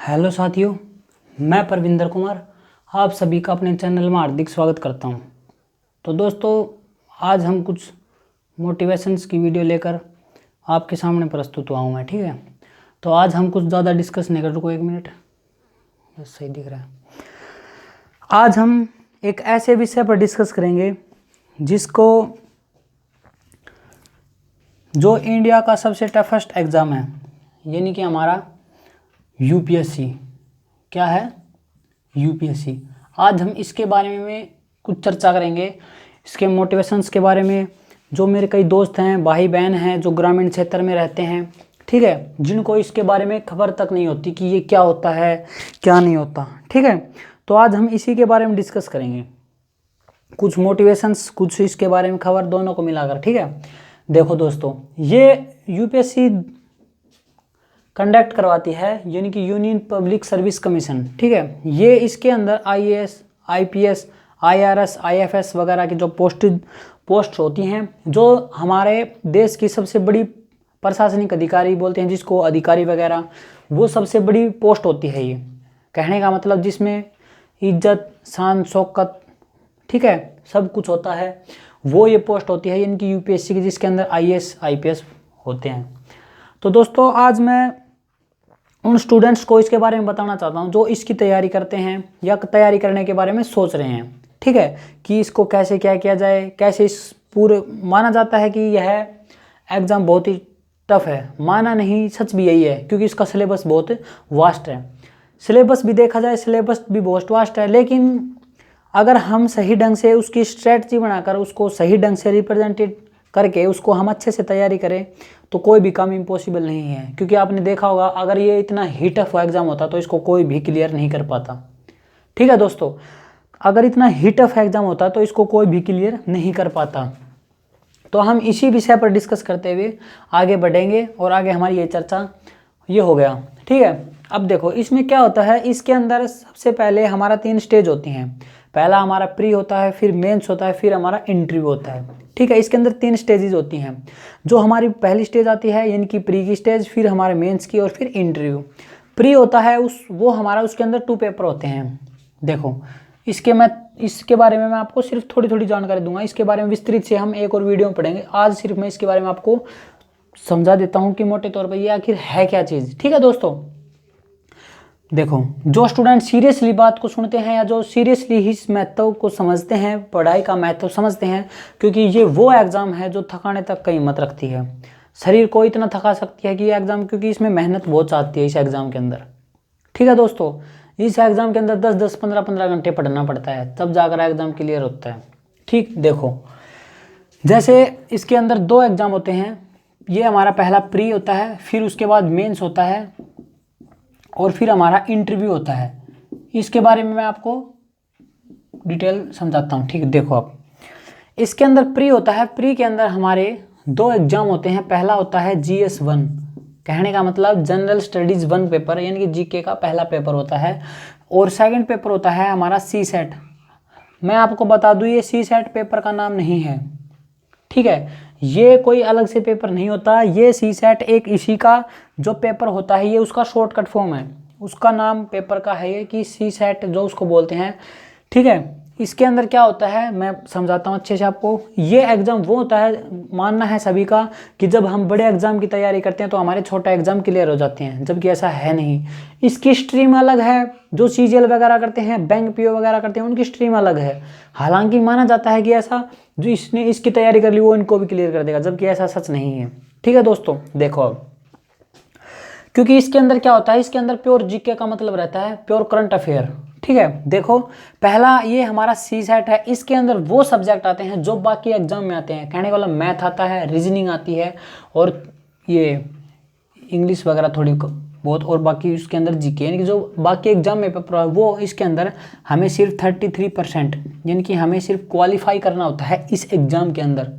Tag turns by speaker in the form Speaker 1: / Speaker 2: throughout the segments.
Speaker 1: Hello साथियों, मैं परविंदर कुमार आप सभी का अपने चैनल में हार्दिक स्वागत करता हूं। तो दोस्तों, आज हम कुछ मोटिवेशंस की वीडियो लेकर आपके सामने प्रस्तुत हुआ हूं मैं। ठीक है, तो आज हम कुछ ज़्यादा डिस्कस नहीं कर, रुको एक मिनट, बस सही दिख रहा है। आज हम एक ऐसे विषय पर डिस्कस करेंगे जिसको जो इंडिया का सबसे टफेस्ट एग्ज़ाम है, यानी कि हमारा यूपीएससी। क्या है? यूपीएससी। आज हम इसके बारे में कुछ चर्चा करेंगे, इसके मोटिवेशंस के बारे में। जो मेरे कई दोस्त हैं, भाई बहन हैं जो ग्रामीण क्षेत्र में रहते हैं, ठीक है, जिनको इसके बारे में खबर तक नहीं होती कि ये क्या होता है क्या नहीं होता। ठीक है, तो आज हम इसी के बारे में डिस्कस करेंगे, कुछ मोटिवेशंस, कुछ इसके बारे में खबर, दोनों को मिलाकर। ठीक है, देखो दोस्तों, ये यूपीएससी कंडक्ट करवाती है, यानी कि यूनियन पब्लिक सर्विस कमीशन। ठीक है, ये इसके अंदर आईएएस, आईपीएस, आईआरएस, आईएफएस वगैरह की जो पोस्ट होती हैं, जो हमारे देश की सबसे बड़ी प्रशासनिक अधिकारी बोलते हैं जिसको, अधिकारी वगैरह, वो सबसे बड़ी पोस्ट होती है। ये कहने का मतलब जिसमें इज्जत, शान, शौकत, ठीक है, सब कुछ होता है, वो ये पोस्ट होती है इनकी यूपीएससी की, जिसके अंदर आईएएस, आईपीएस होते हैं। तो दोस्तों, आज मैं उन स्टूडेंट्स को इसके बारे में बताना चाहता हूँ जो इसकी तैयारी करते हैं या तैयारी करने के बारे में सोच रहे हैं। ठीक है, कि इसको कैसे क्या किया जाए, कैसे इस पूरे, माना जाता है कि यह एग्ज़ाम बहुत ही टफ है, माना नहीं, सच भी यही है, क्योंकि इसका सिलेबस बहुत वास्ट है। सिलेबस भी देखा जाए, सिलेबस भी बहुत वास्ट है, लेकिन अगर हम सही ढंग से उसकी स्ट्रेटजी बनाकर उसको सही ढंग से रिप्रेजेंटेड करके उसको हम अच्छे से तैयारी करें तो कोई भी काम इम्पॉसिबल नहीं है। क्योंकि आपने देखा होगा, अगर ये इतना ही टफ एग्ज़ाम होता तो इसको कोई भी क्लियर नहीं कर पाता। ठीक है दोस्तों, अगर इतना ही टफ एग्ज़ाम होता तो इसको कोई भी क्लियर नहीं कर पाता। तो हम इसी विषय पर डिस्कस करते हुए आगे बढ़ेंगे, और आगे हमारी ये चर्चा ये हो गया। ठीक है, अब देखो इसमें क्या होता है। इसके अंदर सबसे पहले हमारा 3 स्टेज होती हैं। पहला हमारा प्री होता है, फिर मेंस होता है, फिर हमारा इंटरव्यू होता है। ठीक है, इसके अंदर 3 स्टेजेस होती हैं। जो हमारी पहली स्टेज आती है, यानी कि प्री की स्टेज, फिर हमारे मेंस की, और फिर इंटरव्यू। प्री होता है वो हमारा, उसके अंदर 2 पेपर होते हैं। देखो इसके बारे में मैं आपको सिर्फ थोड़ी थोड़ी जानकारी दूंगा, इसके बारे में विस्तृत से हम एक और वीडियो में पढ़ेंगे। आज सिर्फ मैं इसके बारे में आपको समझा देता हूँ कि मोटे तौर पर ये आखिर है क्या चीज़। ठीक है दोस्तों, देखो, जो स्टूडेंट सीरियसली बात को सुनते हैं या जो सीरियसली इस महत्व को समझते हैं, पढ़ाई का महत्व समझते हैं, क्योंकि ये वो एग्ज़ाम है जो थकाने तक का हिम्मत रखती है, शरीर को इतना थका सकती है कि ये एग्ज़ाम, क्योंकि इसमें मेहनत बहुत चाहती है इस एग्ज़ाम के अंदर। ठीक है दोस्तों, इस एग्ज़ाम के अंदर 10-10, 15-15 घंटे पढ़ना पड़ता है, तब जाकर एग्ज़ाम क्लियर होता है। ठीक, देखो जैसे इसके अंदर 2 एग्ज़ाम होते हैं। ये हमारा पहला प्री होता है, फिर उसके बाद मेंस होता है, और फिर हमारा इंटरव्यू होता है। इसके बारे में मैं आपको डिटेल समझाता हूँ। ठीक है, देखो अब इसके अंदर प्री होता है। प्री के अंदर हमारे 2 एग्जाम होते हैं। पहला होता है GS1, कहने का मतलब जनरल स्टडीज़ 1 पेपर, यानी कि जीके का पहला पेपर होता है। और सेकंड पेपर होता है हमारा CSET। मैं आपको बता दूँ, ये CSET पेपर का नाम नहीं है। ठीक है, ये कोई अलग से पेपर नहीं होता। ये CSET एक इसी का जो पेपर होता है, ये उसका शॉर्टकट फॉर्म है। उसका नाम पेपर का है ये कि CSET जो उसको बोलते हैं। ठीक है, इसके अंदर क्या होता है मैं समझाता हूँ अच्छे से आपको। ये एग्ज़ाम वो होता है, मानना है सभी का, कि जब हम बड़े एग्ज़ाम की तैयारी करते हैं तो हमारे छोटा एग्ज़ाम क्लियर हो जाते हैं, जबकि ऐसा है नहीं। इसकी स्ट्रीम अलग है। जो CGL वगैरह करते हैं, बैंक PO वगैरह करते हैं, उनकी स्ट्रीम अलग है। हालांकि माना जाता है कि ऐसा जो इसने इसकी तैयारी कर ली वो इनको भी क्लियर कर देगा, जबकि ऐसा सच नहीं है। ठीक है दोस्तों, देखो अब, क्योंकि इसके अंदर क्या होता है, इसके अंदर प्योर जीके का मतलब रहता है, प्योर करंट अफेयर। ठीक है, देखो पहला ये हमारा CSET है। इसके अंदर वो सब्जेक्ट आते हैं जो बाकी एग्जाम में आते हैं। कहने वाला मैथ आता है, रीजनिंग आती है, और ये इंग्लिश वगैरह थोड़ी बहुत, और बाकी उसके अंदर जीके, यानी कि जो बाकी एग्जाम में पेपर है वो इसके अंदर हमें सिर्फ 33%, यानी कि हमें सिर्फ क्वालिफाई करना होता है इस एग्जाम के अंदर,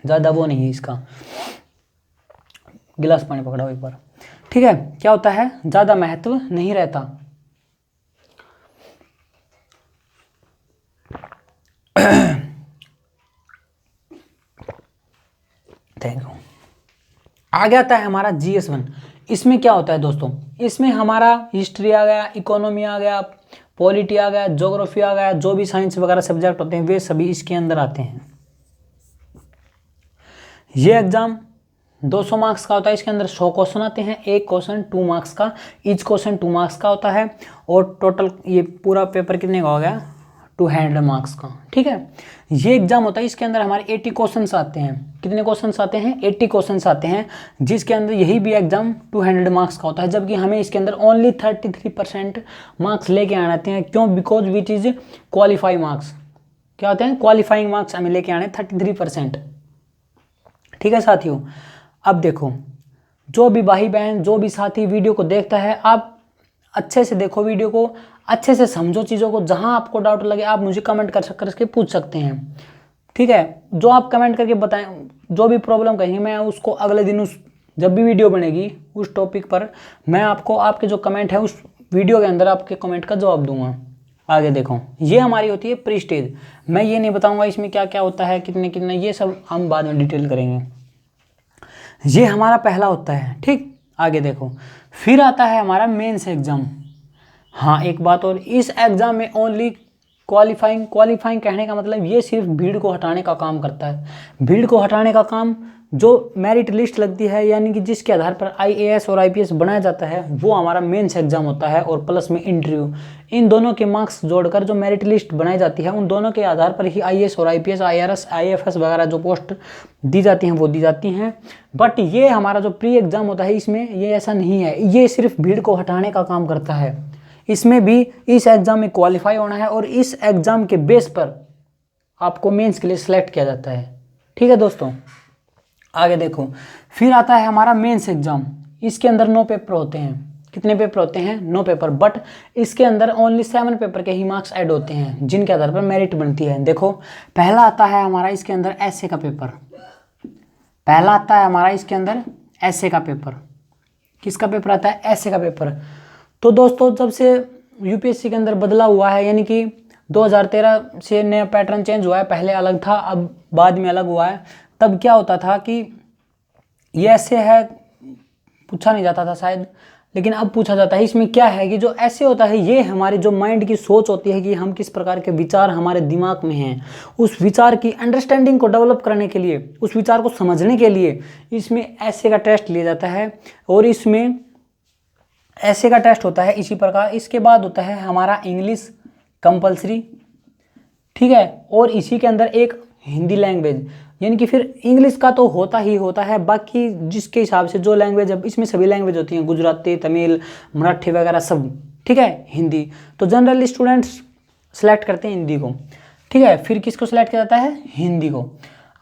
Speaker 1: ज़्यादा वो नहीं है इसका। गिलास पानी पकड़ाओ एक बार। ठीक है, क्या होता है, ज़्यादा महत्व नहीं रहता। Thank you. आगे आता है हमारा GS1। इसमें क्या होता है दोस्तों, इसमें हमारा हिस्ट्री आ गया, इकोनॉमी आ गया, पॉलिटी आ गया, ज्योग्राफी आ गया, जो भी साइंस वगैरह सब्जेक्ट होते हैं वे सभी इसके अंदर आते हैं। ये एग्जाम 200 मार्क्स का होता है, इसके अंदर 100 क्वेश्चन आते हैं, एक क्वेश्चन 2 मार्क्स का, ईच क्वेश्चन 2 मार्क्स का होता है, और टोटल ये पूरा पेपर कितने का हो गया, 200 मार्क्स का। ठीक है, ये एग्जाम होता है, इसके अंदर हमारे 80 क्वेश्चंस आते हैं। कितने क्वेश्चंस आते हैं, 80 क्वेश्चंस आते हैं, जिसके अंदर यही भी एग्जाम 200 मार्क्स का होता है, जबकि हमें इसके अंदर ओनली 33% मार्क्स लेके आने आते हैं। क्यों, because which is qualify marks, क्या होते हैं, क्वालिफाइंग मार्क्स हमें लेके आने 33%। ठीक है साथियों, अब देखो, जो भी भाई बहन, जो भी साथी वीडियो को देखता है, आप अच्छे से देखो वीडियो को, अच्छे से समझो चीज़ों को। जहां आपको डाउट लगे आप मुझे कमेंट करके पूछ सकते हैं। ठीक है, जो आप कमेंट करके बताएं, जो भी प्रॉब्लम कहेंगे मैं उसको अगले दिन जब भी वीडियो बनेगी उस टॉपिक पर मैं आपको आपके जो कमेंट है उस वीडियो के अंदर आपके कमेंट का जवाब दूंगा। आगे देखो, ये हमारी होती है प्री स्टेज। मैं ये नहीं बताऊंगा इसमें क्या क्या होता है, कितने कितने, ये सब हम बाद में डिटेल करेंगे। ये हमारा पहला होता है। ठीक, आगे देखो, फिर आता है हमारा मेंस एग्जाम। हाँ, एक बात और, इस एग्जाम में ओनली क्वालिफाइंग कहने का मतलब ये सिर्फ भीड़ को हटाने का काम करता है। भीड़ को हटाने का काम, जो मेरिट लिस्ट लगती है, यानी कि जिसके आधार पर IAS और IPS बनाया जाता है, वो हमारा मेंस एग्जाम होता है, और प्लस में इंटरव्यू। इन दोनों के मार्क्स जोड़कर जो मेरिट लिस्ट बनाई जाती है, उन दोनों के आधार पर ही IAS और IPS, IRS, IFS वगैरह जो पोस्ट दी जाती हैं वो दी जाती हैं। बट ये हमारा जो प्री एग्जाम होता है, इसमें ये ऐसा नहीं है, ये सिर्फ भीड़ को हटाने का काम करता है। इसमें भी इस एग्जाम में क्वालिफाई होना है, और इस एग्जाम के बेस पर आपको मेंस के लिए सिलेक्ट किया जाता है। ठीक है दोस्तों, आगे देखो, फिर आता है हमारा मेंस एग्जाम। इसके अंदर 9 पेपर होते हैं। कितने पेपर होते हैं, 9 पेपर, बट इसके अंदर ओनली 7 पेपर के ही मार्क्स ऐड होते हैं, जिनके आधार पर मेरिट बनती है। देखो, पहला आता है हमारा इसके अंदर ऐसे का पेपर। पहला आता है हमारा इसके अंदर ऐसे का पेपर। किसका पेपर आता है, ऐसे का पेपर। तो दोस्तों, जब से UPSC के अंदर बदलाव हुआ है, यानी कि 2013 से नया पैटर्न चेंज हुआ है, पहले अलग था, अब बाद में अलग हुआ है। तब क्या होता था कि ये ऐसे है, पूछा नहीं जाता था शायद, लेकिन अब पूछा जाता है। इसमें क्या है कि जो ऐसे होता है, ये हमारी जो माइंड की सोच होती है कि हम किस प्रकार के विचार हमारे दिमाग में हैं, उस विचार की अंडरस्टैंडिंग को डेवलप करने के लिए, उस विचार को समझने के लिए इसमें ऐसे का टेस्ट लिया जाता है, और इसमें ऐसे का टेस्ट होता है इसी प्रकार। इसके बाद होता है हमारा इंग्लिश कंपलसरी। ठीक है, और इसी के अंदर एक हिंदी लैंग्वेज, यानी कि फिर इंग्लिश का तो होता ही होता है, बाकी जिसके हिसाब से जो लैंग्वेज, अब इसमें सभी लैंग्वेज होती हैं, गुजराती, तमिल, मराठी वगैरह सब। ठीक है, हिंदी तो जनरली स्टूडेंट्स सेलेक्ट करते हैं हिंदी को। ठीक है, फिर किसको सिलेक्ट किया जाता है, हिंदी को।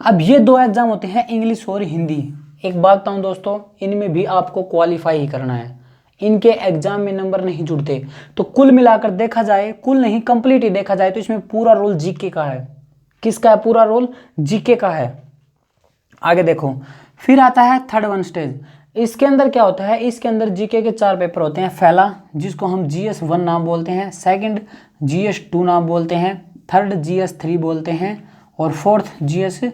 Speaker 1: अब ये 2 एग्जाम होते हैं, इंग्लिश और हिंदी। एक बात बताऊँ दोस्तों, इनमें भी आपको क्वालिफाई ही करना है, इनके एग्जाम में नंबर नहीं जुड़ते। तो कुल मिलाकर देखा जाए, कुल नहीं कंप्लीट ही देखा जाए, तो इसमें पूरा रोल जीके का है। किसका है, पूरा रोल जीके का है। आगे देखो, फिर आता है थर्ड 1 स्टेज। इसके अंदर क्या होता है, इसके अंदर जीके के 4 पेपर होते हैं। पहला, जिसको हम GS 1 नाम बोलते हैं, सेकंड GS 2 नाम बोलते हैं, थर्ड GS 3 बोलते हैं, और फोर्थ GS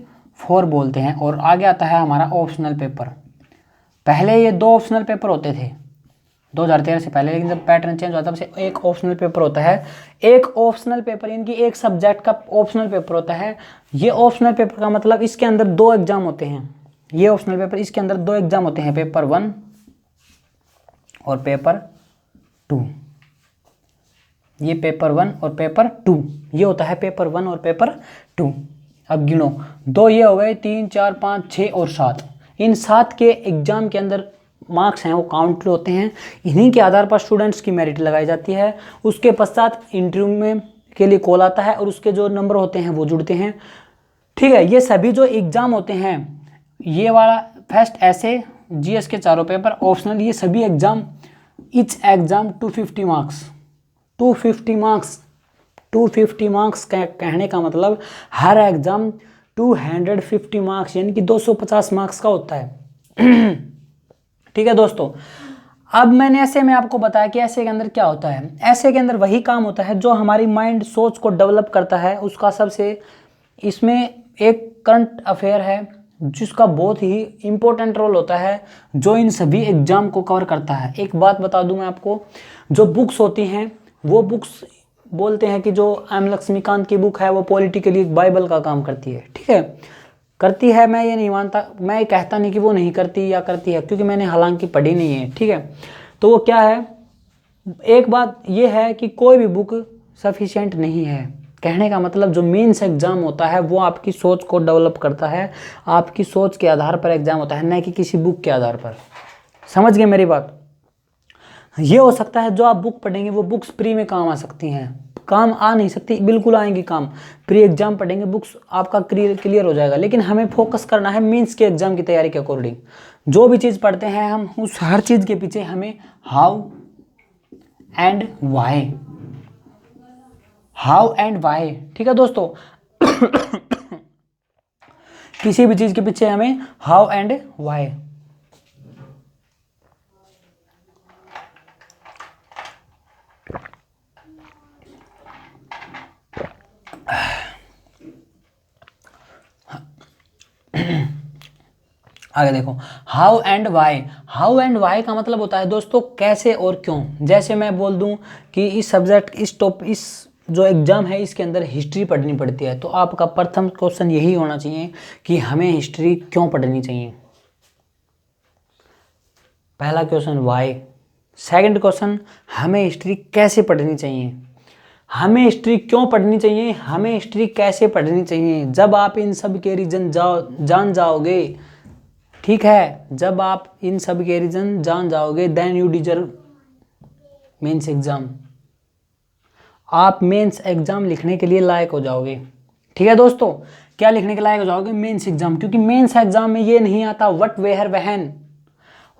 Speaker 1: 4 बोलते हैं। और आगे आता है हमारा ऑप्शनल पेपर। पहले ये 2 ऑप्शनल पेपर होते थे 2013 से पहले, लेकिन जब पैटर्न चेंज हुआ तब से एक ऑप्शनल पेपर होता है। एक ऑप्शनल पेपर यानी कि एक सब्जेक्ट का ऑप्शनल पेपर होता है। ये ऑप्शनल पेपर का मतलब इसके अंदर 2 एग्जाम होते हैं। ये ऑप्शनल पेपर, इसके अंदर 2 एग्जाम होते हैं, पेपर 1 और पेपर 2। ये पेपर 1 और पेपर 2, ये होता है पेपर 1 और पेपर 2। अब गिनो, 2 ये हो गए, 3 4 5 6 और 7। इन 7 के एग्जाम के अंदर मार्क्स हैं वो काउंट होते हैं। इन्हीं के आधार पर स्टूडेंट्स की मेरिट लगाई जाती है। उसके पश्चात इंटरव्यू में के लिए कॉल आता है, और उसके जो नंबर होते हैं वो जुड़ते हैं। ठीक है, ये सभी जो एग्ज़ाम होते हैं, ये वाला फर्स्ट ऐसे, GS के 4 पेपर, ऑप्शनल, ये सभी exam, each exam 250 marks. 250 marks कहने का मतलब हर एग्ज़ाम 250 मार्क्स यानी कि 250 मार्क्स का होता है। ठीक है दोस्तों, अब मैंने ऐसे में आपको बताया कि ऐसे के अंदर क्या होता है। ऐसे के अंदर वही काम होता है जो हमारी माइंड सोच को डेवलप करता है, उसका सबसे, इसमें एक करंट अफेयर है जिसका बहुत ही इम्पोर्टेंट रोल होता है, जो इन सभी एग्जाम को कवर करता है। एक बात बता दूं मैं आपको, जो बुक्स होती हैं वो बुक्स बोलते हैं कि जो एम लक्ष्मीकांत की बुक है वो पॉलिटिकली एक बाइबल का काम करती है, ठीक है, करती है। मैं ये नहीं मानता, मैं ये कहता नहीं कि वो नहीं करती या करती है, क्योंकि मैंने हालांकि पढ़ी नहीं है, ठीक है। तो वो क्या है, एक बात ये है कि कोई भी बुक सफिशिएंट नहीं है। कहने का मतलब जो मेंस एग्जाम होता है वो आपकी सोच को डेवलप करता है, आपकी सोच के आधार पर एग्जाम होता है, न कि किसी बुक के आधार पर। समझ गए मेरी बात। ये हो सकता है जो आप बुक पढ़ेंगे वो बुक्स प्री में काम आ सकती हैं, काम आ नहीं सकती, बिल्कुल आएंगी काम। प्री एग्जाम पढ़ेंगे बुक्स आपका क्लियर हो जाएगा, लेकिन हमें फोकस करना है मेंस के एग्जाम की तैयारी के अकॉर्डिंग। जो भी चीज़ पढ़ते हैं हम, उस हर चीज़ के पीछे हमें how and why, how and why, ठीक है दोस्तों। किसी भी चीज के पीछे हमें हाउ एंड वाई। आगे देखो, how and why. How and why का मतलब होता है दोस्तों कैसे और क्यों। जैसे मैं बोल दूं कि इस सब्जेक्ट इस जो एग्जाम है इसके अंदर हिस्ट्री पढ़नी पड़ती है, तो आपका प्रथम क्वेश्चन यही होना चाहिए कि हमें हिस्ट्री क्यों पढ़नी चाहिए। पहला क्वेश्चन वाई। सेकंड क्वेश्चन, हमें हिस्ट्री कैसे पढ़नी चाहिए। हमें हिस्ट्री क्यों पढ़नी चाहिए, हमें हिस्ट्री कैसे पढ़नी चाहिए। जब आप इन सब के रीजन जान जाओगे, ठीक है, जब आप इन सब के रीजन जान जाओगे, then you deserve mains exam. आप मेंस एग्जाम लिखने के लिए लायक हो जाओगे, ठीक है दोस्तों। क्या लिखने के लायक हो जाओगे, मेंस एग्जाम। क्योंकि मेंस एग्जाम में ये नहीं आता वट वेहर वहन,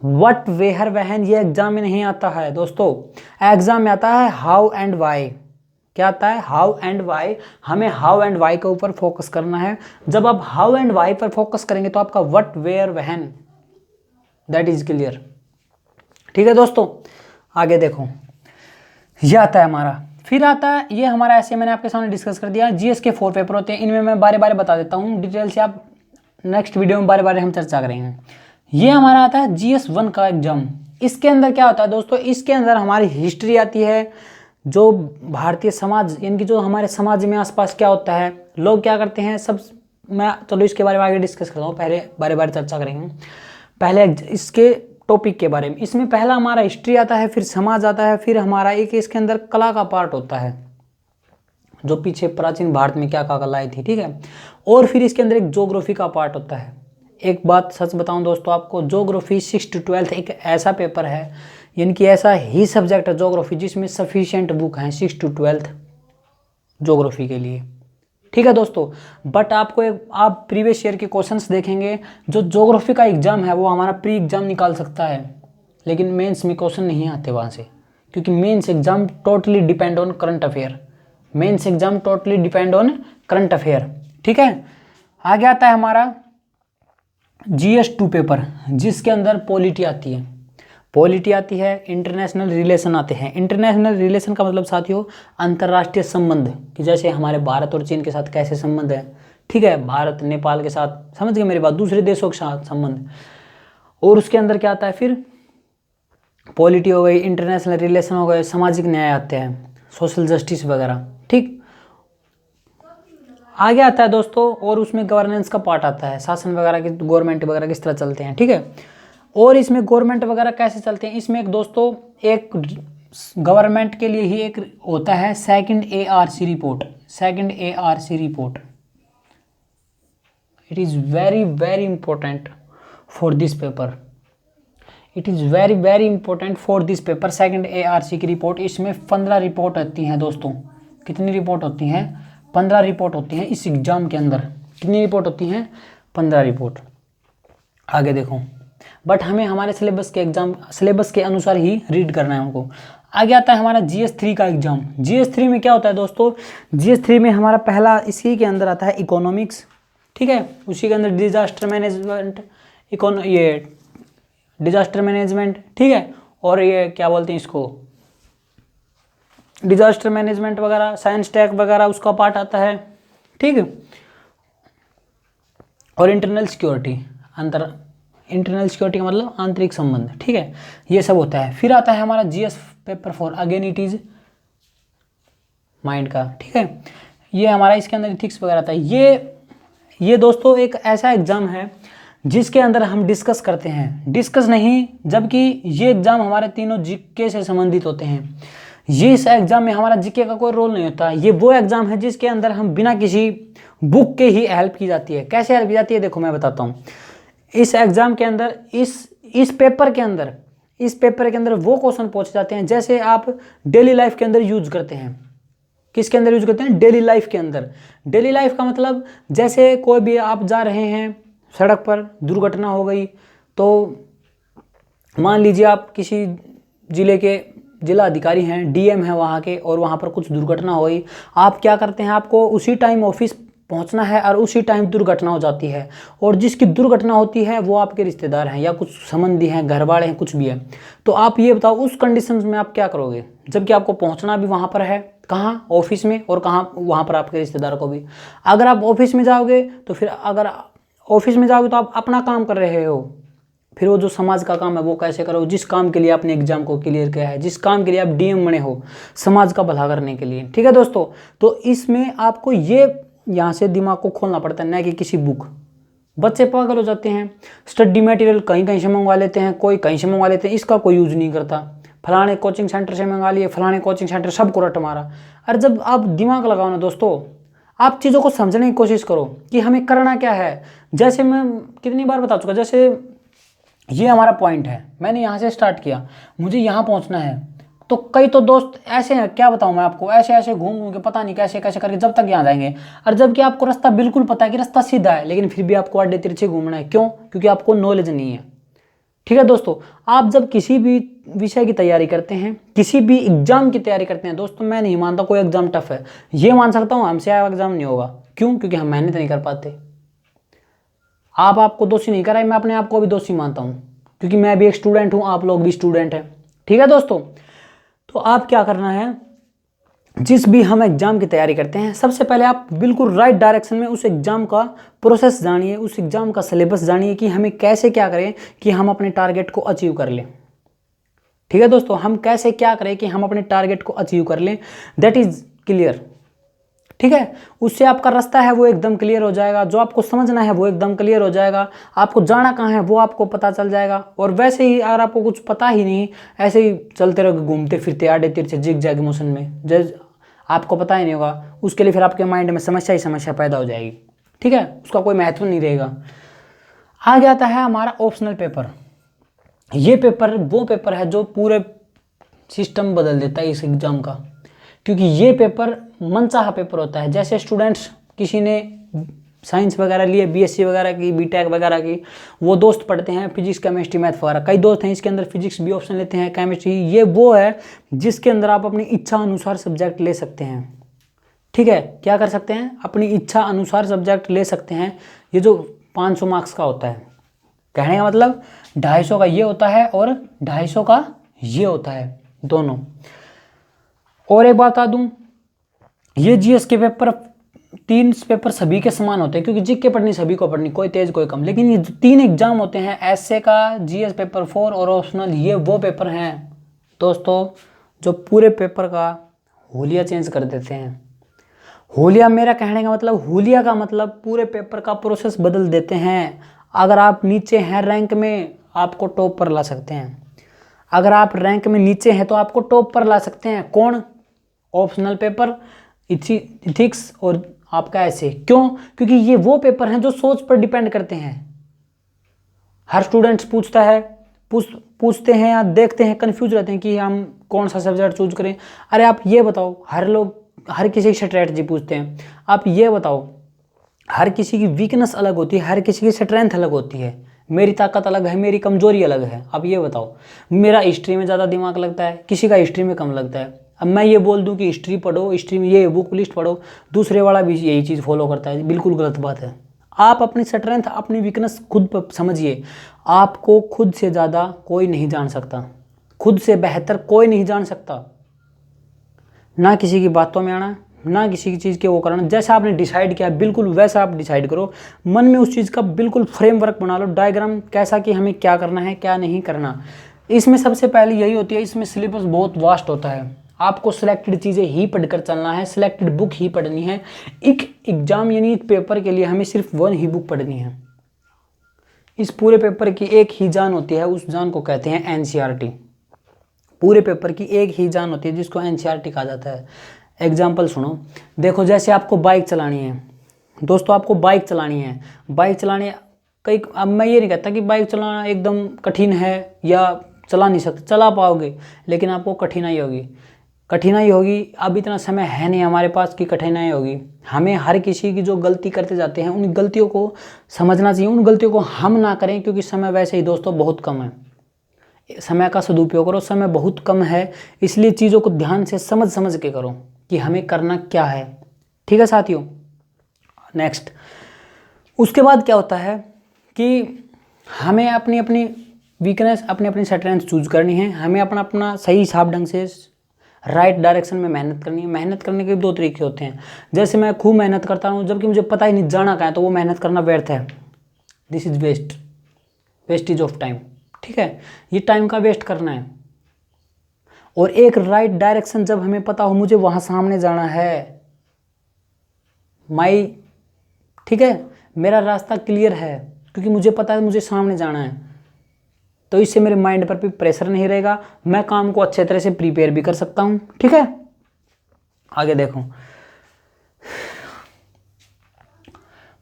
Speaker 1: वट वेहर वहन ये एग्जाम में नहीं आता है दोस्तों। एग्जाम में आता है हाउ एंड वाई। क्या आता है, हाउ एंड वाई। हमें हाउ एंड वाई के ऊपर फोकस करना है। जब आप हाउ एंड वाई पर फोकस करेंगे तो आपका वट वेयर वहन दैट इज क्लियर, ठीक है दोस्तों। आगे देखो, ये आता है हमारा, फिर आता है ये हमारा, ऐसे मैंने आपके सामने डिस्कस कर दिया। जीएस के 4 पेपर होते हैं, इनमें मैं बारे बारे बता देता हूँ डिटेल से, आप नेक्स्ट वीडियो में बारे बारे हम चर्चा करेंगे। ये हमारा आता है GS 1 का एग्जाम। इसके अंदर क्या होता है दोस्तों, इसके अंदर हमारी हिस्ट्री आती है, जो भारतीय समाज यानी कि जो हमारे समाज में आसपास क्या होता है, लोग क्या करते हैं सब। मैं चलो इसके बारे में आगे डिस्कस करता हूँ, पहले बारे बारे चर्चा करेंगे। पहले इसके टॉपिक के बारे में, इसमें पहला हमारा हिस्ट्री आता है, फिर समाज आता है, फिर हमारा एक इसके अंदर कला का पार्ट होता है, जो पीछे प्राचीन भारत में क्या क्या कलाएं थी, ठीक है। और फिर इसके अंदर एक ज्योग्राफी का पार्ट होता है। एक बात सच बताऊं दोस्तों आपको, ज्योग्राफी 6 to 12 एक ऐसा पेपर है, यानी कि ऐसा ही सब्जेक्ट है ज्योग्राफी जिसमें सफिशिएंट बुक हैं 6 to 12 ज्योग्राफी के लिए, ठीक है दोस्तों। बट आपको आप प्रीवियस ईयर के क्वेश्चंस देखेंगे, जो ज्योग्राफी का एग्जाम है वो हमारा प्री एग्जाम निकाल सकता है, लेकिन मेंस में क्वेश्चन नहीं आते वहाँ से, क्योंकि mains exam totally depend on current affair. Mains exam totally depend on current affair, ठीक है। आगे आता है हमारा GS 2 पेपर, जिसके अंदर पॉलिटी आती है, पॉलिटी आती है, इंटरनेशनल रिलेशन आते हैं। इंटरनेशनल रिलेशन का मतलब साथियों अंतर्राष्ट्रीय संबंध, कि जैसे हमारे भारत और चीन के साथ कैसे संबंध है, ठीक है, भारत नेपाल के साथ, समझ गए मेरी बात, दूसरे देशों के साथ संबंध। और उसके अंदर क्या आता है, फिर पॉलिटी हो गई, इंटरनेशनल रिलेशन हो गए, सामाजिक न्याय आते हैं, सोशल जस्टिस वगैरह, ठीक। आगे आता है दोस्तों, और उसमें गवर्नेंस का पार्ट आता है, शासन वगैरह की, गवर्नमेंट वगैरह किस तरह चलते हैं, ठीक है। और इसमें गवर्नमेंट वगैरह कैसे चलते हैं, इसमें एक दोस्तों एक गवर्नमेंट के लिए ही एक होता है second ARC report, second ARC report. It is very very important for this paper, it is very very important for this paper, second ARC की रिपोर्ट। इसमें 15 रिपोर्ट होती हैं दोस्तों। कितनी रिपोर्ट होती हैं, 15 रिपोर्ट होती हैं इस एग्जाम के अंदर। कितनी रिपोर्ट होती हैं, 15 रिपोर्ट। आगे देखो, बट हमें हमारे सिलेबस के अनुसार ही रीड करना है हमको। आगे आता है हमारा GS 3 का एग्जाम। GS 3 में क्या होता है दोस्तों, GS 3 में हमारा पहला इसी के अंदर आता है इकोनॉमिक्स, ठीक है। उसी के अंदर डिजास्टर मैनेजमेंट, डिजास्टर मैनेजमेंट, ठीक है। और ये क्या बोलते हैं इसको, डिजास्टर मैनेजमेंट वगैरह, साइंस टेक वगैरह उसका पार्ट आता है, ठीक है। और इंटरनल सिक्योरिटी, इंटरनल सिक्योरिटी का मतलब आंतरिक संबंध, ठीक है, ये सब होता है। फिर आता है हमारा GS paper 4, again it is mind का, ठीक है, ये हमारा इसके अंदर इथिक्स वगैरह आता है। ये दोस्तों एक ऐसा एग्जाम है जिसके अंदर हम डिस्कस करते हैं, डिस्कस नहीं, जबकि ये एग्जाम हमारे तीनों जीके से संबंधित होते हैं। ये इस एग्जाम में हमारा जीके का कोई रोल नहीं होता। ये वो एग्जाम है जिसके अंदर हम बिना किसी बुक के ही हेल्प की जाती है। कैसे हेल्प की जाती है, देखो मैं बताता हूँ। इस एग्जाम के अंदर इस पेपर के अंदर वो क्वेश्चन पूछे जाते हैं जैसे आप डेली लाइफ के अंदर यूज करते हैं। किसके अंदर यूज करते हैं, डेली लाइफ के अंदर। डेली लाइफ का मतलब जैसे कोई भी आप जा रहे हैं सड़क पर, दुर्घटना हो गई, तो मान लीजिए आप किसी जिले के जिला अधिकारी हैं, डीएम हैं वहाँ के, और वहाँ पर कुछ दुर्घटना हो गई, आप क्या करते हैं, आपको उसी टाइम ऑफिस पहुँचना है और उसी टाइम दुर्घटना हो जाती है, और जिसकी दुर्घटना होती है वो आपके रिश्तेदार हैं या कुछ संबंधी हैं, घर वाले हैं, कुछ भी है। तो आप ये बताओ उस कंडीशन में आप क्या करोगे, जबकि आपको पहुँचना भी वहाँ पर है, कहाँ, ऑफिस में, और कहाँ, वहाँ पर आपके रिश्तेदारों को भी। अगर आप ऑफिस में जाओगे तो फिर अगर ऑफिस में जाओगे तो आप अपना काम कर रहे हो, फिर वो जो समाज का काम है वो कैसे करो, जिस काम के लिए आपने एग्जाम को क्लियर किया है, जिस काम के लिए आप डीएम बने हो, समाज का भला करने के लिए, ठीक है दोस्तों। तो इसमें आपको ये यहाँ से दिमाग को खोलना पड़ता है, न कि किसी बुक। बच्चे पागल हो जाते हैं, स्टडी मटेरियल कहीं कहीं से मंगवा लेते हैं, कोई कहीं से मंगवा लेते हैं, इसका कोई यूज नहीं करता, फलाने कोचिंग सेंटर से मंगा लिए, फलाने कोचिंग सेंटर, सबको रट मारा। अरे जब आप दिमाग लगाओ ना दोस्तों, आप चीज़ों को समझने की कोशिश करो कि हमें करना क्या है। जैसे मैं कितनी बार बता चुका, जैसे ये हमारा पॉइंट है, मैंने यहाँ से स्टार्ट किया, मुझे यहाँ पहुँचना है, तो कई तो दोस्त ऐसे हैं, क्या बताऊँ मैं आपको, ऐसे ऐसे घूम घूम के पता नहीं कैसे कैसे करके जब तक यहाँ जाएंगे, और जबकि आपको रास्ता बिल्कुल पता है कि रास्ता सीधा है, लेकिन फिर भी आपको अड्डे तिरछे घूमना है। क्यों? क्योंकि आपको नॉलेज नहीं है, ठीक है दोस्तों। आप जब किसी भी विषय की तैयारी करते हैं, किसी भी एग्जाम की तैयारी करते हैं दोस्तों, मैं नहीं मानता कोई एग्जाम टफ है, ये मान सकता हूँ हमसे आया एग्जाम नहीं होगा। क्यों? क्योंकि हम मेहनत नहीं कर पाते। आप आपको दोषी नहीं कराए, मैं अपने आप को भी दोषी मानता हूँ, क्योंकि मैं भी एक स्टूडेंट हूँ, आप लोग भी स्टूडेंट हैं, ठीक है दोस्तों। तो आप क्या करना है, जिस भी हम एग्जाम की तैयारी करते हैं, सबसे पहले आप बिल्कुल राइट डायरेक्शन में उस एग्जाम का प्रोसेस जानिए, उस एग्जाम का सिलेबस जानिए कि हमें कैसे क्या करें कि हम अपने टारगेट को अचीव कर लें, ठीक है दोस्तों। हम कैसे क्या करें कि हम अपने टारगेट को अचीव कर लें, दैट इज क्लियर, ठीक है। उससे आपका रास्ता है वो एकदम क्लियर हो जाएगा, जो आपको समझना है वो एकदम क्लियर हो जाएगा, आपको जाना कहाँ है वो आपको पता चल जाएगा। और वैसे ही अगर आपको कुछ पता ही नहीं, ऐसे ही चलते रहोगे घूमते फिरते आड़े तिरछे जिग जैग मोशन में, जब आपको पता ही नहीं होगा, उसके लिए फिर आपके माइंड में समस्या ही समस्या पैदा हो जाएगी, ठीक है, उसका कोई महत्व नहीं रहेगा। आगे आता है हमारा ऑप्शनल पेपर। ये पेपर वो पेपर है जो पूरे सिस्टम बदल देता है इस एग्जाम का, क्योंकि ये पेपर मनचाहा पेपर होता है। जैसे स्टूडेंट्स, किसी ने साइंस वगैरह लिए, बीएससी वगैरह की, बीटेक वगैरह की, वो दोस्त पढ़ते हैं फिजिक्स केमिस्ट्री मैथ वगैरह, कई दोस्त हैं इसके अंदर फिजिक्स भी ऑप्शन लेते हैं, केमिस्ट्री। ये वो है जिसके अंदर आप अपनी इच्छा अनुसार सब्जेक्ट ले सकते हैं, ठीक है। क्या कर सकते हैं, अपनी इच्छा अनुसार सब्जेक्ट ले सकते हैं। ये जो 500 मार्क्स का होता है, कहने का मतलब 250 का ये होता है और 250 का ये होता है, दोनों। और एक बात बता दूं, ये जीएस के पेपर 3 पेपर सभी के समान होते हैं, क्योंकि जीके पढ़नी सभी को पढ़नी, कोई तेज कोई कम। लेकिन ये 3 एग्जाम होते हैं, एसए का, जीएस पेपर 4 और ऑप्शनल, ये वो पेपर हैं दोस्तों जो पूरे पेपर का हुलिया चेंज कर देते हैं। हुलिया, मेरा कहने का मतलब, हुलिया का मतलब पूरे पेपर का प्रोसेस बदल देते हैं। अगर आप नीचे हैं रैंक में, आपको टॉप पर ला सकते हैं। अगर आप रैंक में नीचे हैं तो आपको टॉप पर ला सकते हैं। कौन? ऑप्शनल पेपर, इथिक्स और आपका ऐसे। क्यों? क्योंकि ये वो पेपर हैं जो सोच पर डिपेंड करते हैं। हर स्टूडेंट्स पूछते हैं या देखते हैं, कंफ्यूज रहते हैं कि हम कौन सा सब्जेक्ट चूज करें। अरे आप ये बताओ, हर किसी की स्ट्रेटजी पूछते हैं, आप ये बताओ, हर किसी की वीकनेस अलग होती है, हर किसी की स्ट्रेंथ अलग होती है। मेरी ताकत अलग है, मेरी कमजोरी अलग है। अब ये बताओ, मेरा हिस्ट्री में ज़्यादा दिमाग लगता है, किसी का हिस्ट्री में कम लगता है। अब मैं ये बोल दूं कि हिस्ट्री पढ़ो, हिस्ट्री में ये बुक लिस्ट पढ़ो, दूसरे वाला भी यही चीज़ फॉलो करता है, बिल्कुल गलत बात है। आप अपनी स्ट्रेंथ, अपनी वीकनेस खुद समझिए। आपको खुद से ज़्यादा कोई नहीं जान सकता, खुद से बेहतर कोई नहीं जान सकता। ना किसी की बातों में आना, ना किसी की चीज़ के वो करना। जैसा आपने डिसाइड किया बिल्कुल वैसा आप डिसाइड करो, मन में उस चीज़ का बिल्कुल फ्रेमवर्क बना लो, डायग्राम कैसा कि हमें क्या करना है क्या नहीं करना। इसमें सबसे पहले यही होती है, इसमें सिलेबस बहुत वास्ट होता है, आपको सिलेक्टेड चीज़ें ही पढ़कर चलना है, सिलेक्टेड बुक ही पढ़नी है। एक एग्जाम यानी एक पेपर के लिए हमें सिर्फ वन ही बुक पढ़नी है। इस पूरे पेपर की एक ही जान होती है, उस जान को कहते हैं एनसीईआरटी। पूरे पेपर की एक ही जान होती है जिसको एनसीईआरटी कहा जाता है। एग्जाम्पल सुनो, देखो जैसे आपको बाइक चलानी है दोस्तों, आपको बाइक चलानी है, बाइक चलाने कई, अब मैं ये नहीं कहता कि बाइक चलाना एकदम कठिन है या चला नहीं सकते, चला पाओगे लेकिन आपको कठिनाई होगी, कठिनाई होगी। अब इतना समय है नहीं हमारे पास कि कठिनाई होगी। हमें हर किसी की जो गलती करते जाते हैं उन गलतियों को समझना चाहिए, उन गलतियों को हम ना करें, क्योंकि समय वैसे ही दोस्तों बहुत कम है। समय का सदुपयोग करो, समय बहुत कम है, इसलिए चीज़ों को ध्यान से समझ समझ के करो कि हमें करना क्या है। ठीक है साथियों, नेक्स्ट उसके बाद क्या होता है कि हमें अपनी अपनी वीकनेस, अपनी अपनी स्ट्रेंथ चूज करनी है, हमें अपना अपना सही हिसाब ढंग से राइट डायरेक्शन में मेहनत करनी है। मेहनत करने के भी दो तरीके होते हैं, जैसे मैं खूब मेहनत करता हूँ जबकि मुझे पता ही नहीं जाना कहाँ है, तो वो मेहनत करना व्यर्थ है, this is wastage of time. ठीक है, ये टाइम का वेस्ट करना है। और एक राइट डायरेक्शन, जब हमें पता हो मुझे वहाँ सामने जाना है, ठीक है, मेरा रास्ता क्लियर है क्योंकि मुझे पता है मुझे सामने जाना है, तो इससे मेरे माइंड पर भी प्रेशर नहीं रहेगा, मैं काम को अच्छे तरह से प्रिपेयर भी कर सकता हूँ। ठीक है, आगे देखो,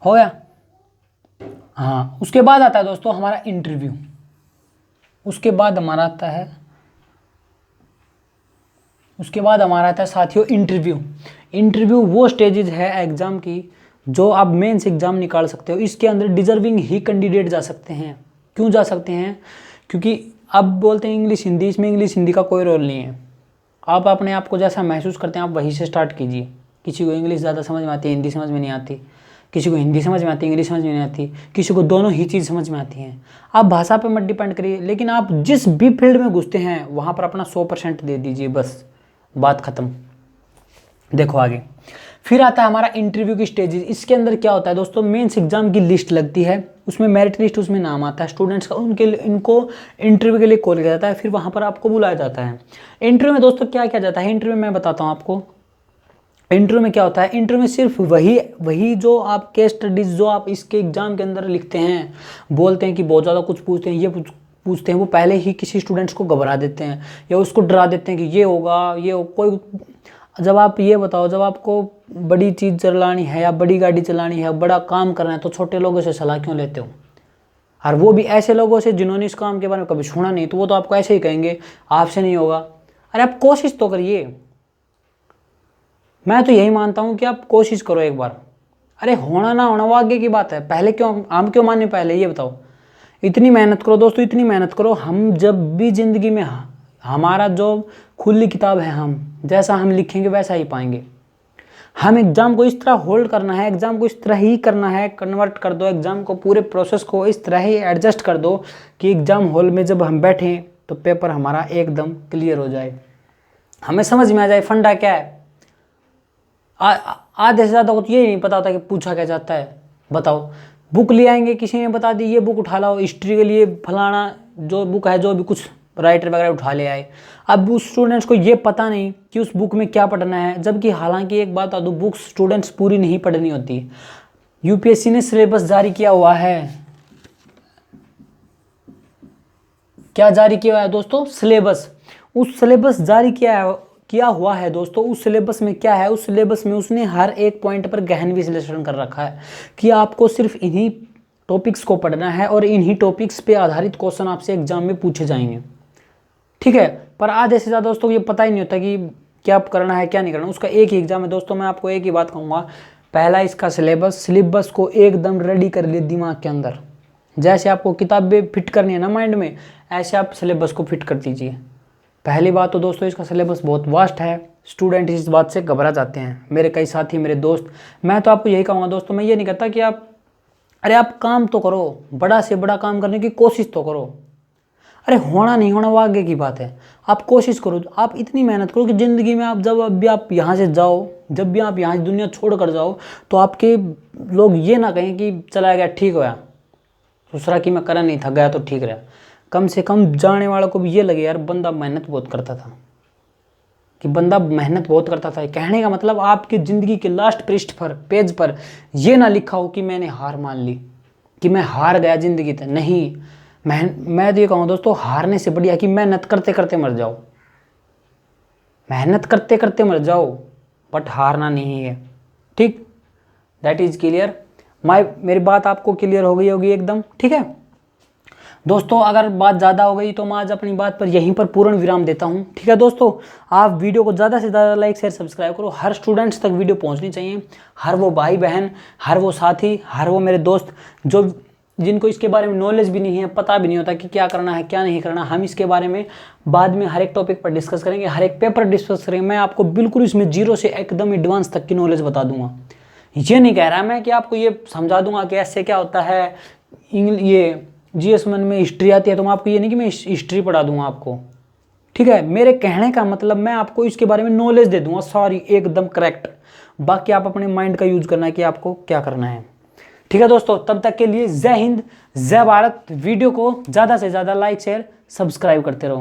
Speaker 1: हो गया। हाँ, उसके बाद आता है दोस्तों हमारा इंटरव्यू। उसके बाद हमारा आता है साथियों इंटरव्यू। इंटरव्यू वो स्टेजेज है एग्जाम की जो आप मेंस एग्जाम निकाल सकते हो। इसके अंदर डिजर्विंग ही कैंडिडेट जा सकते हैं। क्यों जा सकते हैं? क्योंकि अब बोलते हैं इंग्लिश हिंदी, इसमें इंग्लिश हिंदी का कोई रोल नहीं है। आप अपने आप को जैसा महसूस करते हैं आप वहीं से स्टार्ट कीजिए। किसी को इंग्लिश ज़्यादा समझ में आती है, हिंदी समझ में नहीं आती, किसी को हिंदी समझ में आती है, इंग्लिश समझ में नहीं आती, किसी को दोनों ही चीज़ समझ में आती हैं। आप भाषा पर मत डिपेंड करिए, लेकिन आप जिस भी फील्ड में घुसते हैं वहाँ पर अपना 100% दे दीजिए, बस बात खत्म। देखो आगे, फिर आता है हमारा इंटरव्यू की स्टेजेस। इसके अंदर क्या होता है दोस्तों, मेंस एग्जाम की लिस्ट लगती है, उसमें मेरिट लिस्ट, उसमें नाम आता है स्टूडेंट्स का, इनको इंटरव्यू के लिए कॉल किया जाता है, फिर वहाँ पर आपको बुलाया जाता है। इंटरव्यू में दोस्तों क्या किया जाता है, इंटरव्यू में मैं बताता हूँ आपको। इंटरव्यू में क्या होता है, इंटरव्यू में सिर्फ वही जो आप केस स्टडीज जो आप इसके एग्जाम के अंदर लिखते हैं, बोलते हैं कि बहुत ज़्यादा कुछ पूछते हैं, ये पूछते हैं, वो पहले ही किसी स्टूडेंट्स को घबरा देते हैं या उसको डरा देते हैं कि ये होगा, कोई। जब आप ये बताओ, जब आपको बड़ी चीज़ चलानी है या बड़ी गाड़ी चलानी है, बड़ा काम करना है, तो छोटे लोगों से सलाह क्यों लेते हो? और वो भी ऐसे लोगों से जिन्होंने इस काम के बारे में कभी सुना नहीं, तो वो तो आपको ऐसे ही कहेंगे आपसे नहीं होगा। अरे आप कोशिश तो करिए, मैं तो यही मानता हूँ कि आप कोशिश करो एक बार। अरे होना ना होना वो आगे की बात है, पहले क्यों हम क्यों माने, पहले ये बताओ। इतनी मेहनत करो दोस्तों, इतनी मेहनत करो। हम जब भी ज़िंदगी में, हमारा जो खुली किताब है, हम जैसा हम लिखेंगे वैसा ही पाएंगे। हम एग्ज़ाम को इस तरह होल्ड करना है, एग्ज़ाम को इस तरह ही करना है, कन्वर्ट कर दो एग्ज़ाम को, पूरे प्रोसेस को इस तरह ही एडजस्ट कर दो कि एग्ज़ाम हॉल में जब हम बैठें तो पेपर हमारा एकदम क्लियर हो जाए, हमें समझ में आ जाए फंडा क्या है। आधे से ज़्यादा को तो ये नहीं पता होता कि पूछा क्या जाता है। बताओ, बुक ले आएंगे, किसी ने बता दी ये बुक उठा लाओ, हिस्ट्री के लिए फलाना जो बुक है, जो भी कुछ राइटर वगैरह उठा ले आए। अब उस स्टूडेंट्स को ये पता नहीं कि उस बुक में क्या पढ़ना है, जबकि हालांकि एक बात बता दो, बुक्स स्टूडेंट्स पूरी नहीं पढ़नी होती। यूपीएससी ने सिलेबस जारी किया हुआ है, क्या जारी किया हुआ है दोस्तों? सिलेबस। उस सिलेबस जारी किया हुआ है दोस्तों। उस सिलेबस में क्या है, उस सिलेबस में उसने हर एक पॉइंट पर गहन विश्लेषण कर रखा है कि आपको सिर्फ इन्हीं टॉपिक्स को पढ़ना है और इन्हीं टॉपिक्स पे आधारित क्वेश्चन आपसे एग्जाम में पूछे जाएंगे। ठीक है, पर आधे से ज़्यादा दोस्तों को ये पता ही नहीं होता कि क्या करना है क्या नहीं करना। उसका एक ही एग्जाम है दोस्तों। मैं आपको एक ही बात कहूँगा, पहला इसका सिलेबस को एकदम रेडी कर लिए दिमाग के अंदर। जैसे आपको किताबें फिट करनी है ना माइंड में, ऐसे आप सिलेबस को फिट कर दीजिए। पहली बात तो दोस्तों इसका सिलेबस बहुत वास्ट है, स्टूडेंट इस बात से घबरा जाते हैं, मेरे कई साथी, मेरे दोस्त। मैं तो आपको यही कहूँगा दोस्तों, मैं ये नहीं कहता कि आप काम तो करो, बड़ा से बड़ा काम करने की कोशिश तो करो। अरे होना नहीं होना वो आगे की बात है, आप कोशिश करो, आप इतनी मेहनत करो कि ज़िंदगी में आप जब भी आप यहाँ से जाओ, जब भी आप यहाँ से दुनिया छोड़ कर जाओ, तो आपके लोग ये ना कहें कि चला गया ठीक होया, दूसरा कि मैं करा नहीं था, गया तो ठीक रहा। कम से कम जाने वालों को भी ये लगे यार बंदा मेहनत बहुत करता था, कि बंदा मेहनत बहुत करता था। कहने का मतलब आपकी ज़िंदगी के लास्ट पृष्ठ पर, पेज पर ये ना लिखा हो कि मैंने हार मान ली, कि मैं हार गया ज़िंदगी तक। नहीं, मैं तो ये कहूँ दोस्तों, हारने से बढ़िया कि मेहनत करते करते मर जाओ, मेहनत करते करते मर जाओ, बट हारना नहीं है। ठीक, दैट इज़ क्लियर। मेरी बात आपको क्लियर हो गई होगी एकदम, ठीक है दोस्तों। अगर बात ज़्यादा हो गई तो मैं आज अपनी बात पर यहीं पर पूर्ण विराम देता हूं, ठीक है दोस्तों। आप वीडियो को ज़्यादा से ज़्यादा लाइक शेयर सब्सक्राइब करो, हर स्टूडेंट्स तक वीडियो पहुंचनी चाहिए, हर वो भाई बहन, हर वो साथी, हर वो मेरे दोस्त जो जिनको इसके बारे में नॉलेज भी नहीं है, पता भी नहीं होता कि क्या करना है क्या नहीं करना। हम इसके बारे में बाद में हर एक टॉपिक पर डिस्कस करेंगे, हर एक पेपर डिस्कस करेंगे। मैं आपको बिल्कुल इसमें जीरो से एकदम एडवांस तक की नॉलेज बता दूंगा। ये नहीं कह रहा मैं कि आपको ये समझा दूंगा कि ऐसे क्या होता है, ये जीएस वन में हिस्ट्री आती है तो मैं आपको ये नहीं कि मैं हिस्ट्री पढ़ा दूंगा आपको, ठीक है। मेरे कहने का मतलब मैं आपको इसके बारे में नॉलेज दे दूंगा सारी एकदम करेक्ट, बाकी आप अपने माइंड का यूज करना है कि आपको क्या करना है, ठीक है दोस्तों। तब तक के लिए जय हिंद, जय भारत। वीडियो को ज़्यादा से ज़्यादा लाइक शेयर सब्सक्राइब करते रहो।